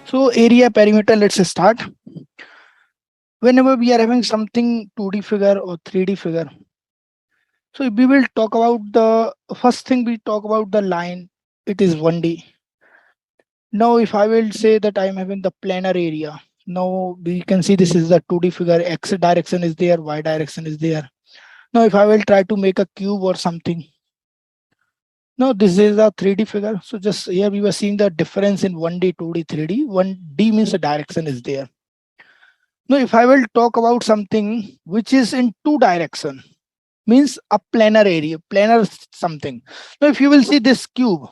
So area perimeter, let's start. Whenever we are having something 2D figure or 3D figure, so we will talk about the first thing, we talk about the line. It is 1D. Now if I will say that I am having the planar area, now we can see this is the 2D figure, x direction is there, y direction is there. Now if I will try to make a cube or something, now this is a 3D figure. So just here we were seeing the difference in 1D, 2D, 3D. 1D means the direction is there. Now if I will talk about something which is in two direction, means a planar area, planar something. Now if you will see this cube,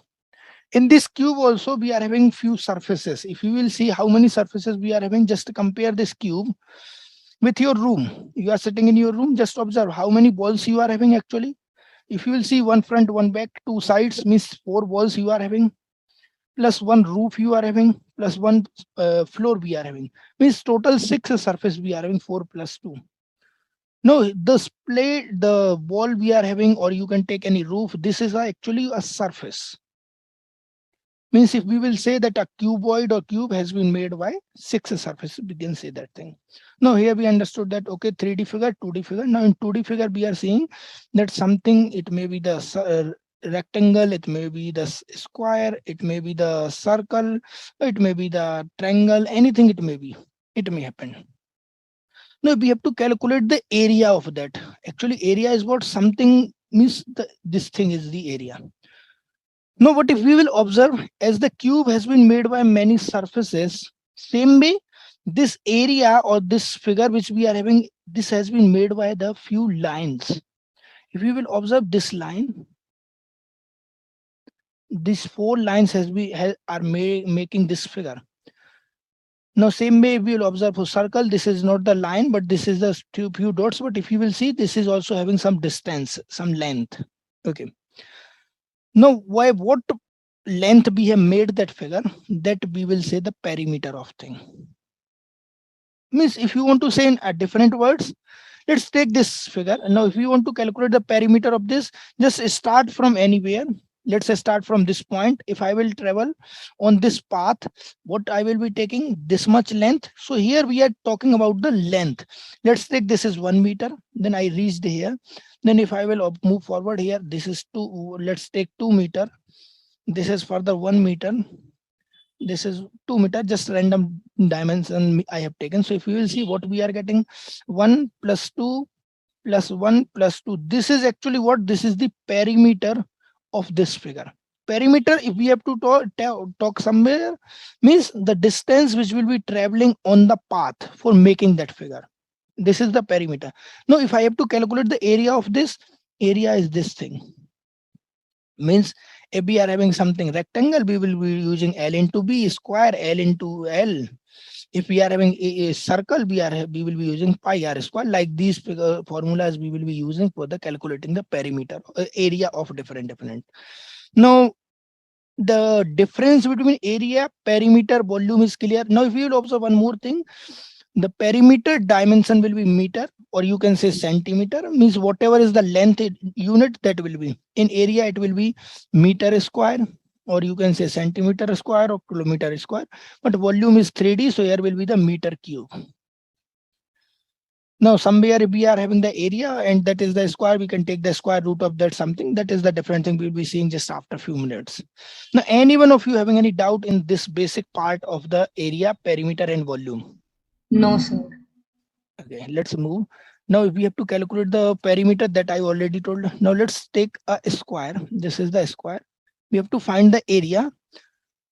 in this cube also we are having few surfaces. If you will see how many surfaces we are having, just compare this cube with your room. You are sitting in your room, just observe how many walls you are having actually. If you will see one front, one back, two sides, means four walls you are having, plus one roof you are having, plus one floor we are having, means total six surface we are having, 4 plus 2. No, the split, the wall we are having, or you can take any roof, this is actually a surface. Means if we will say that a cuboid or cube has been made by 6 surfaces, we can say that thing. Now here we understood that, okay, 3D figure, 2D figure. Now in 2D figure, we are seeing that something, it may be the rectangle, it may be the square, it may be the circle, it may be the triangle, anything it may be, it may happen. Now we have to calculate the area of that. Actually area is what something means, this thing is the area. Now what if we will observe, as the cube has been made by many surfaces, same way this area or this figure which we are having, this has been made by the few lines. If you will observe this line, these 4 lines are making this figure. Now same way we will observe for circle, this is not the line, but this is the few dots. But if you will see, this is also having some distance, some length. Okay. Now what length we have made that figure, that we will say the perimeter of thing. Means if you want to say in different words, let's take this figure. Now if you want to calculate the perimeter of this, just start from anywhere. Let's say start from this point. If I will travel on this path, what I will be taking, this much length. So here we are talking about the length. Let's take this is 1 meter. Then I reached here. Then if I will move forward here, this is 2. Let's take 2 meter. This is further 1 meter. This is 2 meter. Just random dimension I have taken. So if you will see what we are getting, 1 plus 2 plus 1 plus 2. This is actually what? This is the perimeter of this figure. Perimeter, if we have to talk somewhere, means the distance which will be traveling on the path for making that figure. This is the perimeter. Now if I have to calculate the area of this, area is this thing. Means if we are having something rectangle, we will be using L into B, square L into L. If we are having a circle, we will be using pi r square. Like these formulas we will be using for the calculating the perimeter area of different. Now the difference between area, perimeter, volume is clear. Now if you will observe one more thing, the perimeter dimension will be meter, or you can say centimeter. Means whatever is the length unit, that will be. In area it will be meter square, or you can say centimeter square or kilometer square. But volume is 3D, so here will be the meter cube. Now somewhere if we are having the area and that is the square, we can take the square root of that something. That is the different thing we'll be seeing just after a few minutes. Now any one of you having any doubt in this basic part of the area, perimeter and volume? No, sir. Okay, let's move. Now if we have to calculate the perimeter, that I already told. Now let's take a square. This is the square. We have to find the area.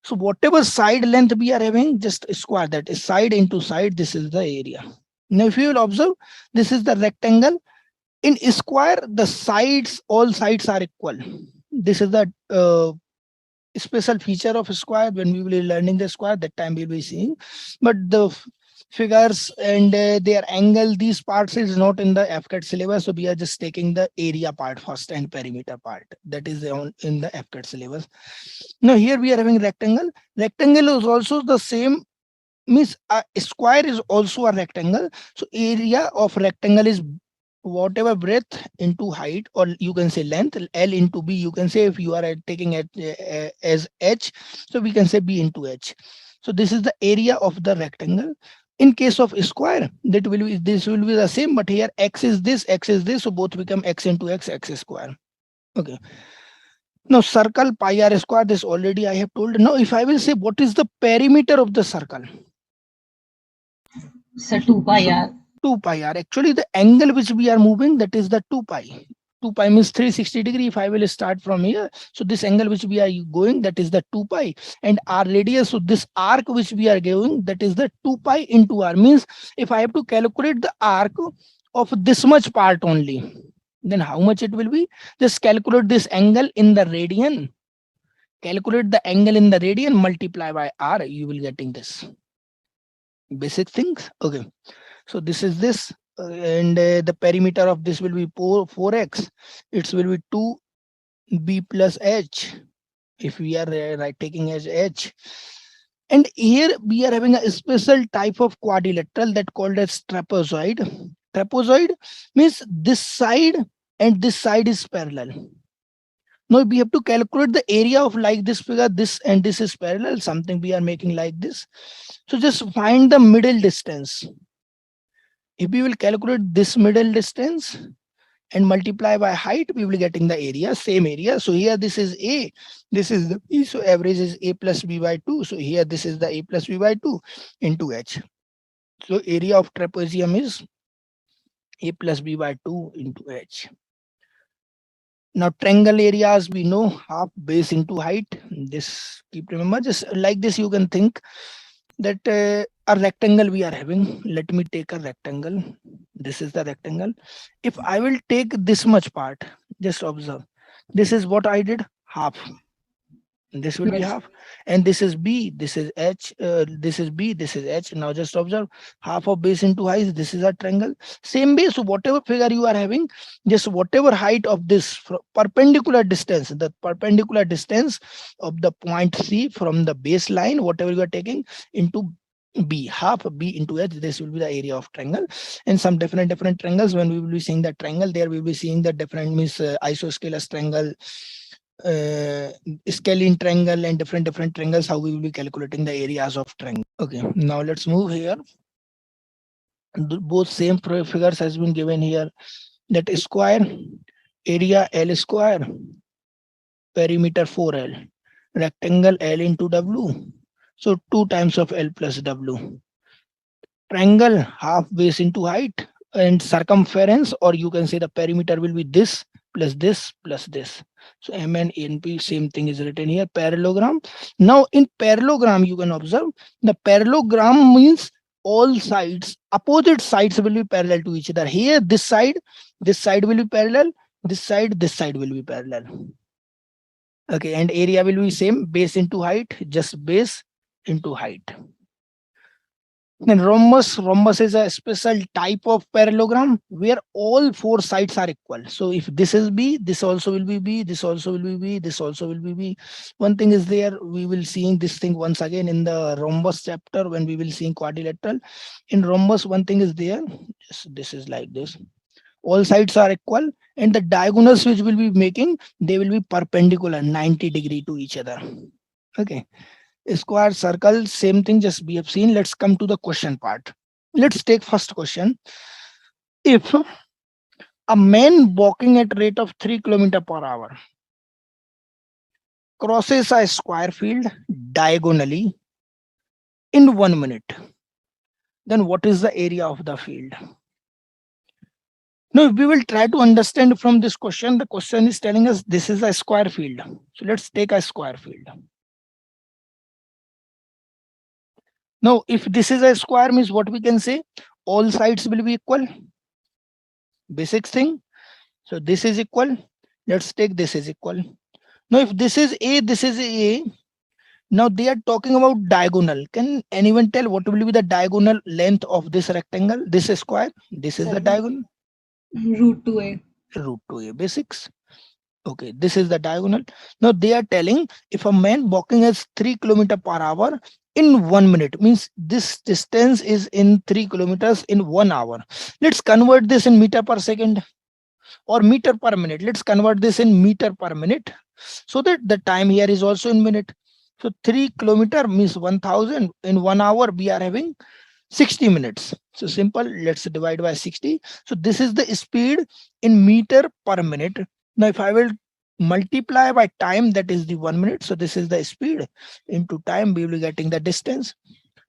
So whatever side length we are having, just square that is side into side. This is the area. Now if you will observe, this is the rectangle. In square, the sides, all sides are equal. This is the special feature of square. When we will be learning the square, that time we will be seeing. But the figures and their angle, these parts is not in the AFCAT syllabus. So we are just taking the area part first and perimeter part. That is in the AFCAT syllabus. Now here we are having rectangle. Rectangle is also the same means a square is also a rectangle. So area of rectangle is whatever breadth into height, or you can say length, L into B. You can say if you are taking it as H, so we can say B into H. So this is the area of the rectangle. In case of square, that will be, this will be the same, but here X is this, X is this, so both become X into X, X square. Okay. Now circle pi r square, this already I have told. Now if I will say what is the perimeter of the circle? So 2 pi r. 2 pi r. Actually, the angle which we are moving, that is the 2 pi. 2 pi means 360 degree. If I will start from here, so this angle which we are going, that is the 2 pi, and our radius, so this arc which we are going, that is the 2 pi into r. Means if I have to calculate the arc of this much part only, then how much it will be? Just calculate this angle in the radian. Calculate the angle in the radian, multiply by r, you will getting this. Basic things. Okay. So this is this, and the perimeter of this will be 4x. It will be 2b plus h, if we are taking as h. And here we are having a special type of quadrilateral that called as trapezoid. Trapezoid means this side and this side is parallel. Now we have to calculate the area of like this figure, this and this is parallel, something we are making like this. So just find the middle distance. If we will calculate this middle distance and multiply by height, we will getting the area, same area. So here this is A, this is the B, so average is A plus B by 2. So here this is the A plus B by 2 into H. So area of trapezium is A plus B by 2 into H. Now triangle areas, we know half base into height. This keep remember, just like this you can think that a rectangle we are having. Let me take a rectangle. This is the rectangle. If I will take this much part, just observe. This is what I did, half. This will be Yes. half, and this is B, this is H, this is B, this is H. Now just observe, half of base into height, this is a triangle. Same base, so whatever figure you are having, just whatever height of this perpendicular distance, the perpendicular distance of the point C from the baseline, whatever you are taking into B, half B into H, this will be the area of triangle. And some different triangles, when we will be seeing the triangle, there we will be seeing the different means isosceles triangle, uh, scalene triangle, and different triangles, how we will be calculating the areas of triangle. Okay, now let's move here. Both same figures has been given here, that square area L square, perimeter 4L, rectangle L into W, so 2 times of L plus W. Triangle half base into height, and circumference, or you can say the perimeter, will be this plus this plus this. So M and NP, same thing is written here. Parallelogram. Now in parallelogram, you can observe the parallelogram means all sides, opposite sides will be parallel to each other. Here this side will be parallel, this side will be parallel. Okay, and area will be same, base into height, just base into height. Then rhombus is a special type of parallelogram where all 4 sides are equal. So if this is B, this also will be B, this also will be B, this also will be B. One thing is there, we will seeing this thing once again in the rhombus chapter when we will seeing quadrilateral. In rhombus, one thing is there, this is like this. All sides are equal, and the diagonals which will be making, they will be perpendicular 90 degree to each other. Okay. Square, circle, same thing, just we have seen. Let's come to the question part. Let's take first question. If a man walking at rate of 3 km per hour crosses a square field diagonally in 1 minute, then what is the area of the field? Now, we will try to understand from this question. The question is telling us this is a square field. So let's take a square field. Now, if this is a square, means what we can say, all sides will be equal. Basic thing. So this is equal. Let's take this is equal. Now, if this is A, this is A. Now they are talking about diagonal. Can anyone tell what will be the diagonal length of this rectangle? This is square. This is the diagonal. Root 2a. Root 2A. Basics. Okay, this is the diagonal. Now they are telling if a man walking at 3 km per hour in 1 minute, means this distance is in 3 kilometers in 1 hour. Let's convert this in meter per second or meter per minute. Let's convert this in meter per minute so that the time here is also in minute. So 3 kilometer means 1000 in 1 hour. We are having 60 minutes. So simple, let's divide by 60. So this is the speed in meter per minute. Now if I will multiply by time, that is the 1 minute. So this is the speed into time, we will be getting the distance.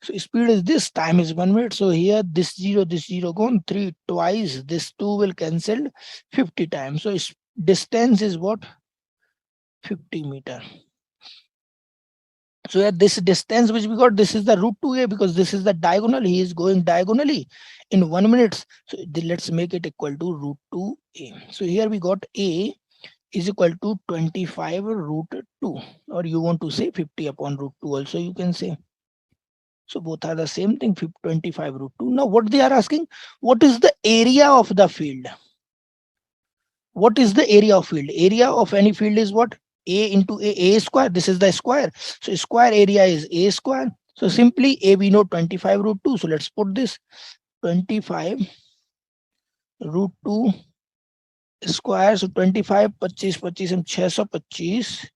So speed is this, time is 1 minute. So here this zero gone, 3 twice, this 2 will cancel 50 times. So distance is what? 50 meter. So yeah, this distance which we got, this is the root 2a, because this is the diagonal. He is going diagonally in 1 minute. So let's make it equal to root 2a. So here we got a is equal to 25 root 2, or you want to say 50 upon root 2 also you can say. So both are the same thing, 25 root 2. Now what they are asking, what is the area of the field? What is the area of field? Area of any field is what? A into a square. This is the square. So square area is a square. So simply a we know 25 root 2. So let's put this 25 root 2 square. So 25 25 25 and 625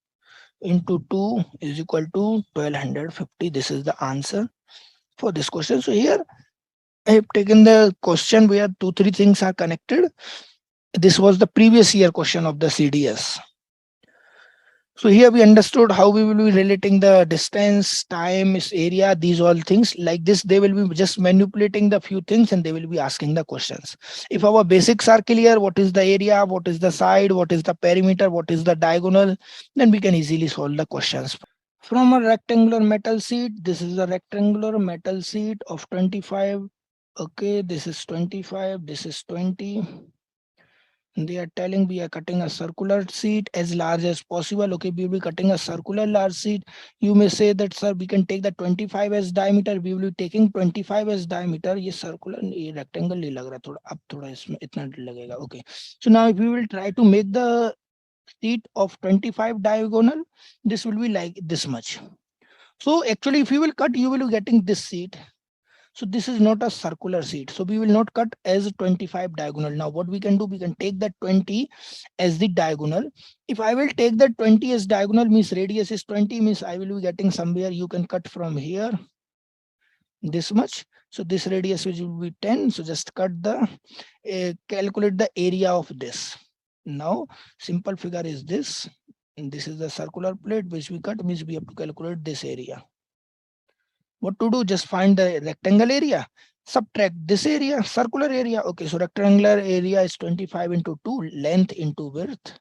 into 2 is equal to 1250. This is the answer for this question. So here I have taken the question where 2 3 things are connected. This was the previous year question of the CDS. So here we understood how we will be relating the distance, time, area, these all things. Like this, they will be just manipulating the few things and they will be asking the questions. If our basics are clear, what is the area, what is the side, what is the perimeter, what is the diagonal, then we can easily solve the questions. From a rectangular metal sheet, this is a rectangular metal sheet of 25. Okay, this is 25, this is 20. They are telling we are cutting a circular sheet as large as possible. Okay, we will be cutting a circular large sheet. You may say that sir, we can take the 25 as diameter. We will be taking 25 as diameter. ये circular, ये rectangle नहीं लग रहा थोड़ा, अब थोड़ा इसमें इतना लगेगा. Okay, so now if we will try to make the sheet of 25 diagonal, this will be like this much. So actually, if you will cut, you will be getting this sheet. So this is not a circular sheet. So we will not cut as 25 diagonal. Now what we can do, we can take that 20 as the diagonal. If I will take that 20 as diagonal, means radius is 20, means I will be getting somewhere, you can cut from here this much. So this radius which will be 10. So just cut the, calculate the area of this. Now simple figure is this. And this is the circular plate which we cut, means we have to calculate this area. What to do? Just find the rectangle area, subtract this area, circular area. Okay, so rectangular area is 25 into 2, length into width,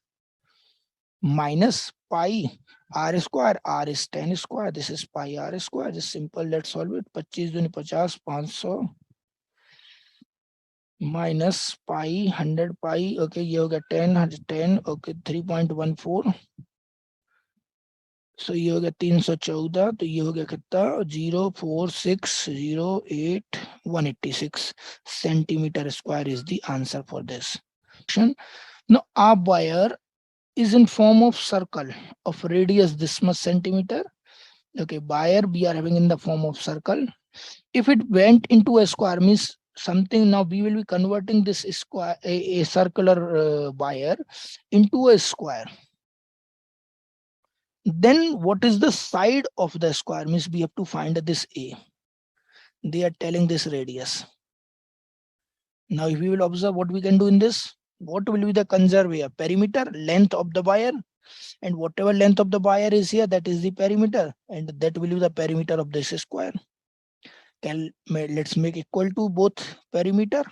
minus pi r square. R is 10 square. This is pi r square. Just simple. Let's solve it. 25 दूनी 50, 500 minus pi 100 pi. Okay, ये हो गया 10 10. Okay, 3.14. सो ये हो गया 314. तो ये हो गया कितना? 04608 centimeter square is the answer for this. Now our wire is in form of circle of radius this much centimeter. Okay, wire we are having in the form of circle. If it went into a square, means something. Now we will be converting this square, a circular wire into a square. Then what is the side of the square? Means we have to find this A. They are telling this radius. Now if we will observe what we can do in this, what will be the conserve here? Perimeter, length of the wire, and whatever length of the wire is here, that is the perimeter, and that will be the perimeter of this square. Let's make equal to both perimeter.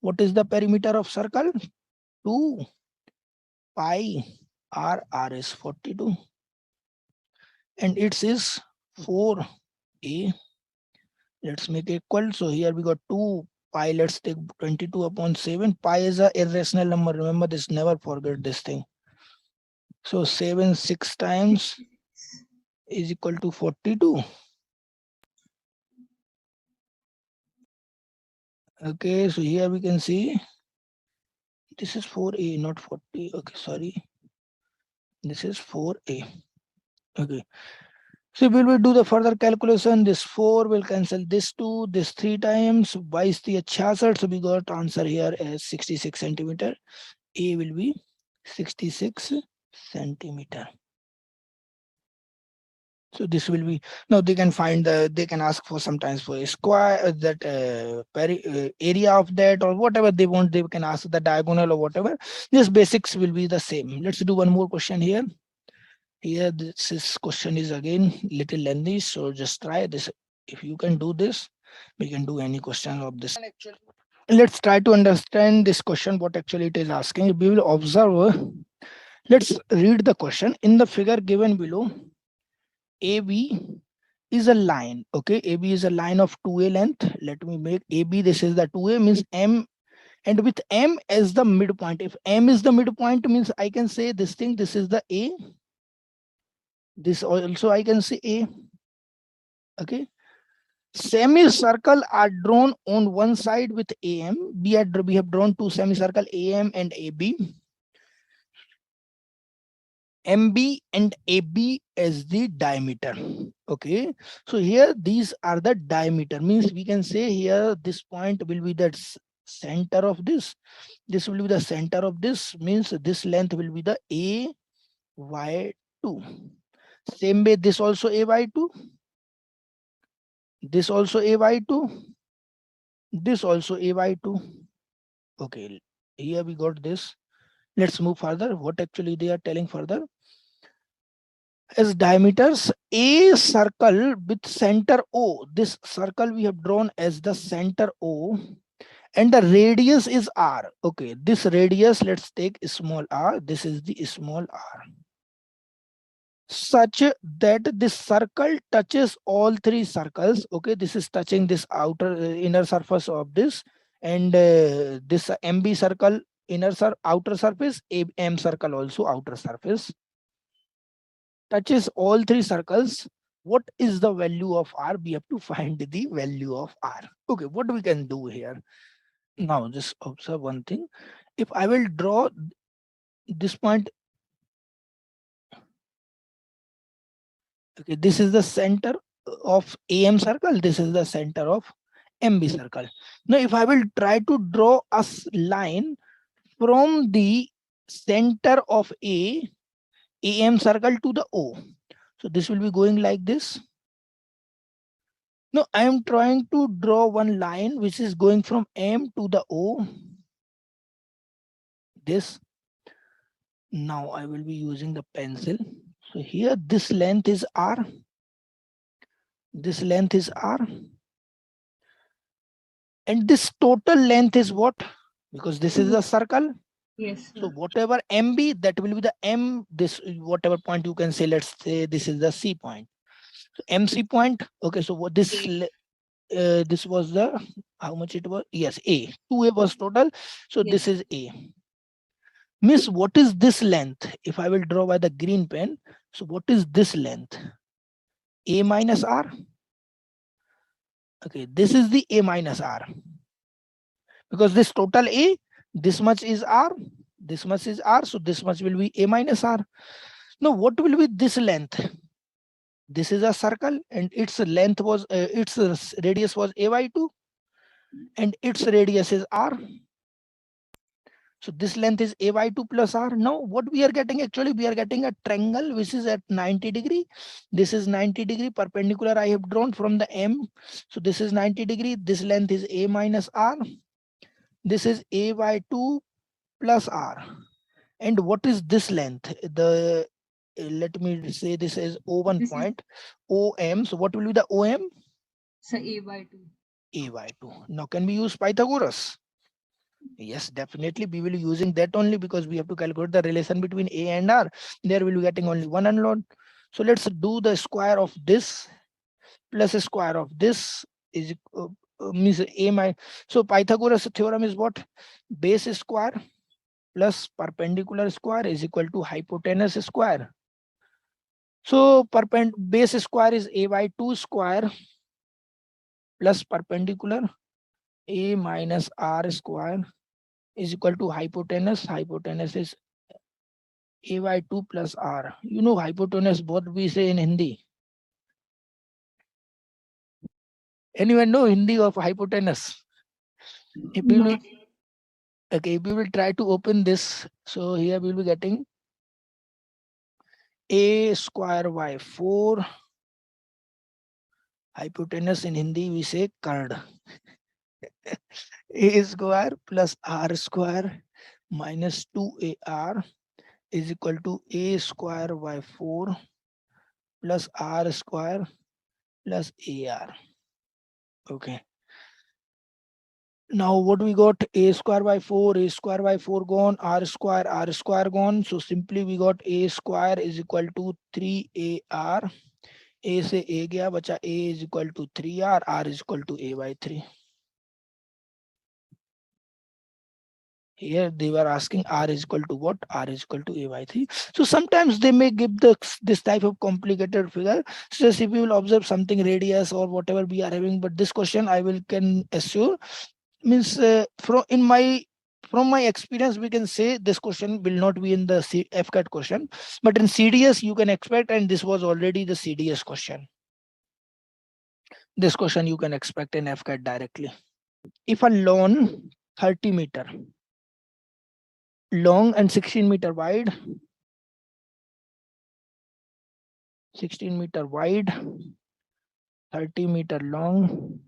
What is the perimeter of circle? 2 pi r is 42, and it is 4a. Let's make equal. So here we got 2 pi. Let's take 22 upon 7. Pi is a irrational number. Remember this, never forget this thing. So 7 6 times is equal to 42. Okay, so here we can see this is 4a, not 40. Okay, sorry. This is 4a. Okay. So we will do the further calculation. This 4 will cancel this 2, this 3 times. Y is the 66. So we got answer here as 66 centimeter. A will be 66 centimeter. So this will be, now they can find they can ask for sometimes for a square that area of that or whatever they want. They can ask the diagonal or whatever. This basics will be the same. Let's do one more question here. Here this question is again little lengthy, so just try this. If you can do this, we can do any question of this. Let's try to understand this question, what actually it is asking. We will observe. Let's read the question. In the figure given below, AB is a line. Okay, AB is a line of 2A length. Let me make AB, this is the 2A, means M, and with M as the midpoint. If M is the midpoint, means I can say this thing, this is the A. This also I can say A. Okay. Semicircle are drawn on one side with AM. We have drawn two semicircle, AM and AB. MB and AB as the diameter. Okay, so here these are the diameter, means we can say here this point will be the center of this. This will be the center of this, means this length will be the AY2. Same way this also AY2, this also AY2, this also AY2. Okay, here we got this. Let's move further. What actually they are telling further? As diameters, a circle with center O. This circle we have drawn as the center O, and the radius is R. Okay, this radius, let's take small r. This is the small r. Such that this circle touches all three circles. Okay, this is touching this outer inner surface of this, and this MB circle outer surface, M circle also outer surface. Touches all three circles. What is the value of R? We have to find the value of R. Okay, what we can do here? Now just observe one thing. If I will draw this point, okay, this is the center of AM circle, this is the center of MB circle. Now if I will try to draw a line from the center of AM circle to the O, so this will be going like this. No, I am trying to draw one line which is going from M to the O. This. Now I will be using the pencil. So here this length is R. This length is R. And this total length is what? Because this is a circle. Yes, So sir. whatever MB, that will be the M, this whatever point you can say, let's say this is the C point. So MC point. Okay, so what this was the, how much it was? Yes, A. 2A was total. So Yes. this is A. Miss, what is this length? If I will draw by the green pen, so what is this length? A minus R. Okay, this is the A minus R. Because this total A, this much is R, this much is R, so this much will be A minus R. Now, what will be this length? This is a circle, and its length was, its radius was AY2, and its radius is R. So this length is AY2 plus R. Now what we are getting, actually we are getting a triangle which is at 90 degree. This is 90 degree perpendicular I have drawn from the M. So this is 90 degree. This length is A minus R. This is AY2 plus R. And what is this length? The let me say this is O1 This is point, OM. So what will be the OM? sir A/2. AY2. Now can we use Pythagoras? Yes, definitely we will be using that only, because we have to calculate the relation between A and R. There we will be getting only one unload. So let's do the square of this plus a square of this is means A my. So Pythagoras theorem is what? Base square plus perpendicular square is equal to hypotenuse square. So base square is A by 2 square plus perpendicular A minus R square is equal to hypotenuse. Hypotenuse is A by 2 plus R. You know hypotenuse, what we say in Hindi? Anyone know Hindi of hypotenuse? If we No. will, okay, if we will try to open this, so here we will be getting a square by 4. Hypotenuse in Hindi we say curd. A square plus r square minus 2ar is equal to a square by 4 plus r square plus ar. Okay. Now what we got? A square by 4, a square by 4 gone, r square gone. So simply we got a square is equal to 3ar. A से a गया बचा a is equal to 3r, r is equal to a by 3. Here they were asking r is equal to what? R is equal to a by 3. So sometimes they may give this type of complicated figure. So if you will observe something radius or whatever we are having, but this question I will can assure means from my experience we can say this question will not be in the FCAT question, but in CDS you can expect, and this was already the CDS question. This question you can expect in FCAT directly. If a lawn 30-meter long and 16-meter wide, 16-meter wide, 30-meter long,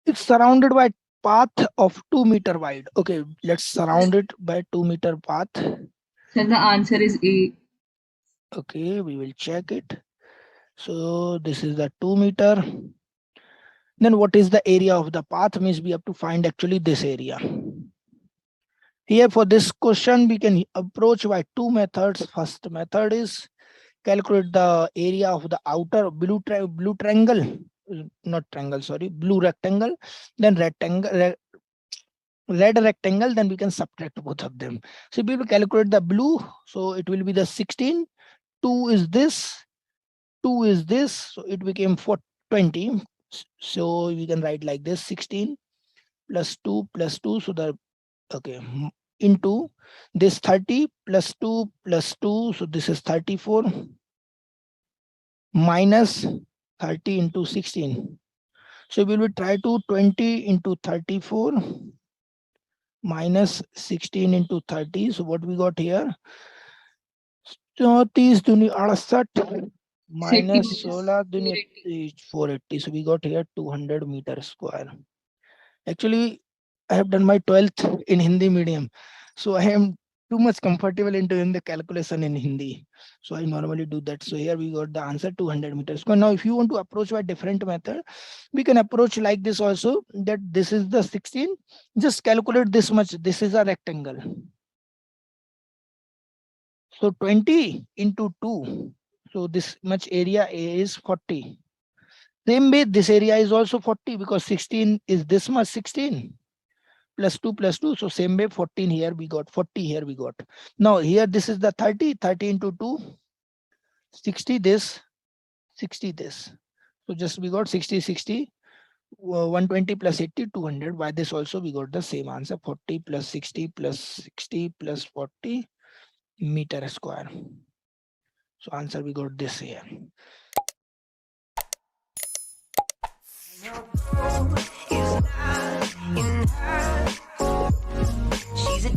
it's surrounded by path of 2-meter wide. Okay, let's surround it by 2-meter path. Sir, the answer is A. Okay, we will check it. So this is the 2-meter. Then what is the area of the path? Means we have to find actually this area. Here for this question, we can approach by two methods. First method is calculate the area of the outer blue triangle, not triangle, sorry, blue rectangle, then red rectangle, then we can subtract both of them. So we will calculate the blue, so it will be the 16, 2 is this, 2 is this, so it became 20. So we can write like this: 16 plus 2 plus 2, so the okay into this 30 plus 2 plus 2, so this is 34 minus 30 into 16. So we will try to 20 into 34 minus 16 into 30. So what we got here? 34 दूनी 68 80 minus minus 16 दूनी 480. 480. So we got here 200 meter square. Actually, I have done my 12th in Hindi medium, so I am too much comfortable in doing the calculation in Hindi. So I normally do that. So here we got the answer 200 meters. So now if you want to approach by different method, we can approach like this also, that this is the 16. Just calculate this much. This is a rectangle. So 20 into 2. So this much area is 40. Same way, this area is also 40 because 16 is this much 16 plus 2 plus 2. So same way 14 here we got, 40 here we got. Now here this is the 30, 30 into 2, 60 this, 60 this. So just we got 60, 60, 120 plus 80, 200. By this also we got the same answer, 40 plus 60 plus 60 plus 40 meter square. So answer we got this here. She's a